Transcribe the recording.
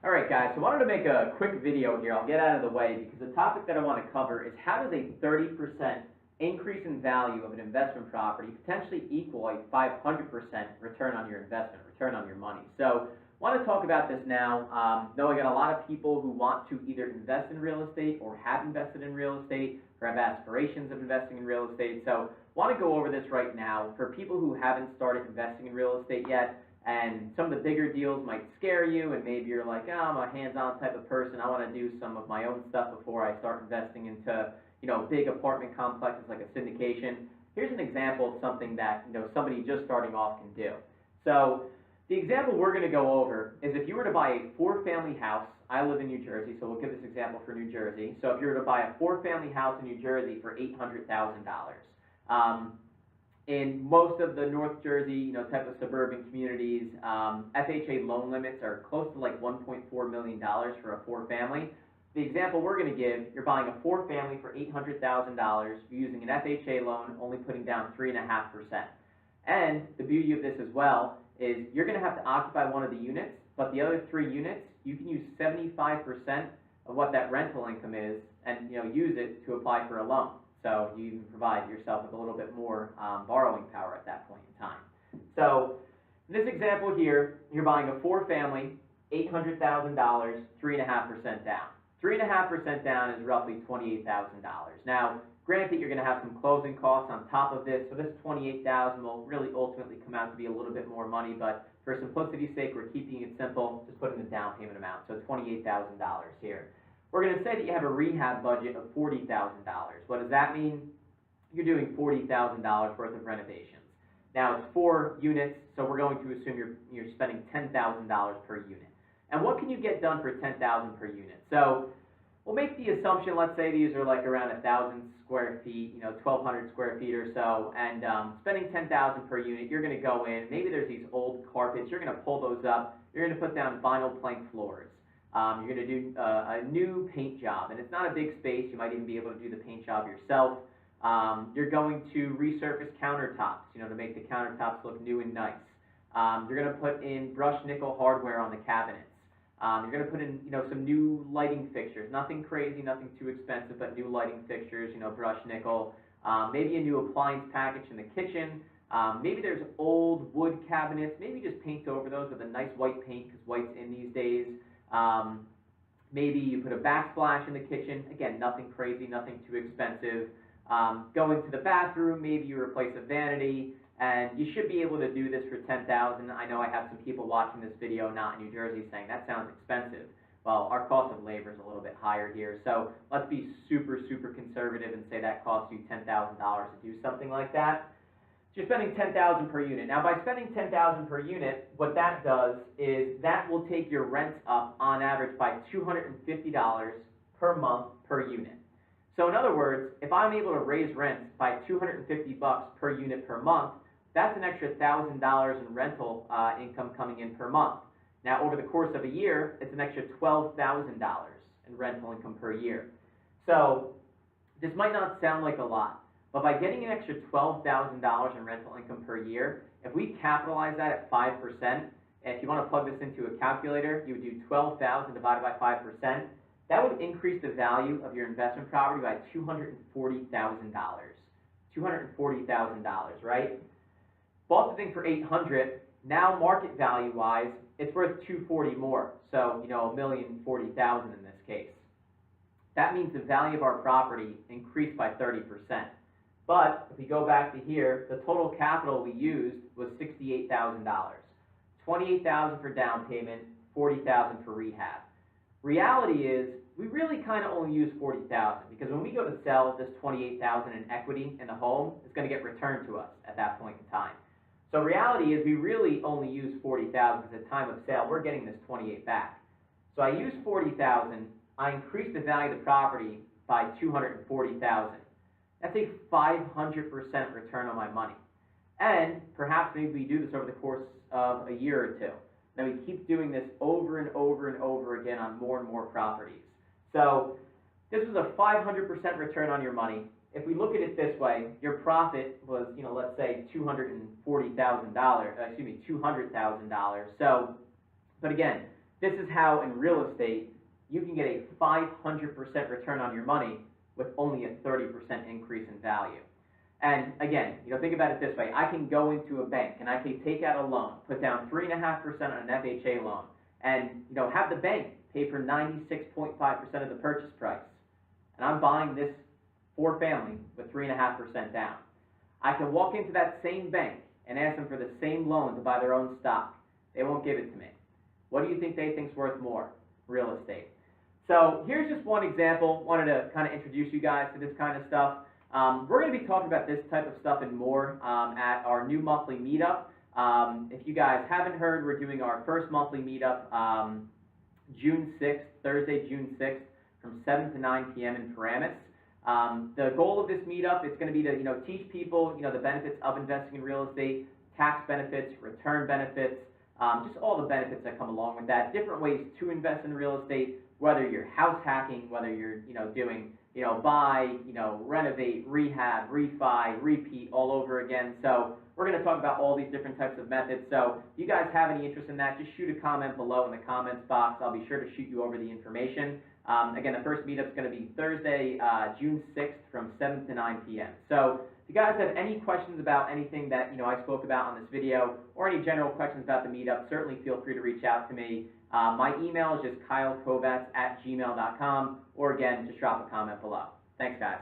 All right, guys, so I wanted to make a quick video here. I'll get out of the way because the topic that I want to cover is how does a 30% increase in value of an investment property potentially equal a 500% return on your investment, return on your money. So I want to talk about this now. Know I got a lot of people who want to either invest in real estate or have invested in real estate or have aspirations of investing in real estate. So I want to go over this right now for people who haven't started investing in real estate yet. And some of the bigger deals might scare you, and maybe you're like, oh, I'm a hands-on type of person. I want to do some of my own stuff before I start investing into, big apartment complexes like a syndication. Here's an example of something that, somebody just starting off can do. So the example we're going to go over is if you were to buy a 4-family house. I live in New Jersey, so we'll give this example for New Jersey. So if you were to buy a 4-family house in New Jersey for $800,000. In most of the North Jersey, type of suburban communities, FHA loan limits are close to like $1.4 million for a 4-family. The example we're going to give, you're buying a 4-family for $800,000, you're using an FHA loan, only putting down 3.5%. And the beauty of this as well is you're going to have to occupy one of the units, but the other 3 units, you can use 75% of what that rental income is and use it to apply for a loan. So you even provide yourself with a little bit more borrowing power at that point in time. So in this example here, you're buying a 4-family, $800,000, 3.5% down. 3.5% down is roughly $28,000. Now, granted, you're going to have some closing costs on top of this, so this $28,000 will really ultimately come out to be a little bit more money, but for simplicity's sake, we're keeping it simple, just putting the down payment amount, so $28,000 here. We're going to say that you have a rehab budget of $40,000. What does that mean? You're doing $40,000 worth of renovations. Now, it's 4 units, so we're going to assume you're spending $10,000 per unit. And what can you get done for $10,000 per unit? So we'll make the assumption, let's say these are like around 1,000 square feet, 1,200 square feet or so, and spending $10,000 per unit, you're going to go in, maybe there's these old carpets, you're going to pull those up, you're going to put down vinyl plank floors. You're going to do a new paint job, and it's not a big space. You might even be able to do the paint job yourself. You're going to resurface countertops, to make the countertops look new and nice. You're going to put in brushed nickel hardware on the cabinets. You're going to put in, some new lighting fixtures. Nothing crazy, nothing too expensive, but new lighting fixtures, brushed nickel. Maybe a new appliance package in the kitchen. Maybe there's old wood cabinets. Maybe just paint over those with a nice white paint because white's in these days. Maybe you put a backsplash in the kitchen. Again, nothing crazy, nothing too expensive. Go into the bathroom, maybe you replace a vanity, and you should be able to do this for $10,000. I know I have some people watching this video not in New Jersey saying that sounds expensive. Well, our cost of labor is a little bit higher here, so let's be super, super conservative and say that costs you $10,000 to do something like that. So you're spending $10,000 per unit. Now, by spending $10,000 per unit, what that does is that will take your rents up on average by $250 per month per unit. So in other words, if I'm able to raise rents by $250 per unit per month, that's an extra $1,000 in rental income coming in per month. Now, over the course of a year, it's an extra $12,000 in rental income per year. So this might not sound like a lot. But by getting an extra $12,000 in rental income per year, if we capitalize that at 5%, if you want to plug this into a calculator, you would do 12,000 divided by 5%. That would increase the value of your investment property by $240,000. $240,000, right? Bought the thing for $800,000. Now, market value-wise, it's worth $240,000 more. So, $1,040,000 in this case. That means the value of our property increased by 30%. But if we go back to here, the total capital we used was $68,000. $28,000 for down payment, $40,000 for rehab. Reality is we really kind of only use $40,000 because when we go to sell this $28,000 in equity in the home, it's going to get returned to us at that point in time. So reality is we really only use $40,000 because at the time of sale, we're getting this $28,000 back. So I used $40,000. I increased the value of the property by $240,000. That's a 500% return on my money. And perhaps maybe we do this over the course of a year or two. Then we keep doing this over and over and over again on more and more properties. So this was a 500% return on your money. If we look at it this way, your profit was, let's say $240,000, $200,000. So, but again, This is how in real estate you can get a 500% return on your money with only a 30% increase in value. And again, think about it this way. I can go into a bank and I can take out a loan, put down 3.5% on an FHA loan, and have the bank pay for 96.5% of the purchase price. And I'm buying this 4-family with 3.5% down. I can walk into that same bank and ask them for the same loan to buy their own stock. They won't give it to me. What do you think they think's worth more? Real estate. So here's just one example. Wanted to kind of introduce you guys to this kind of stuff. We're going to be talking about this type of stuff and more at our new monthly meetup. If you guys haven't heard, we're doing our first monthly meetup June 6th, Thursday, June 6th, from 7 to 9 p.m. in Paramus. The goal of this meetup is going to be to teach people the benefits of investing in real estate, tax benefits, return benefits, just all the benefits that come along with that, different ways to invest in real estate, whether you're house hacking, whether you're doing buy, renovate, rehab, refi, repeat all over again. So we're going to talk about all these different types of methods. So if you guys have any interest in that, just shoot a comment below in the comments box. I'll be sure to shoot you over the information. Again, the first meetup is going to be Thursday, June 6th from 7 to 9 p.m. So if you guys have any questions about anything that I spoke about on this video, or any general questions about the meetup, certainly feel free to reach out to me. My email is just kylekovats@gmail.com, or again, just drop a comment below. Thanks, guys.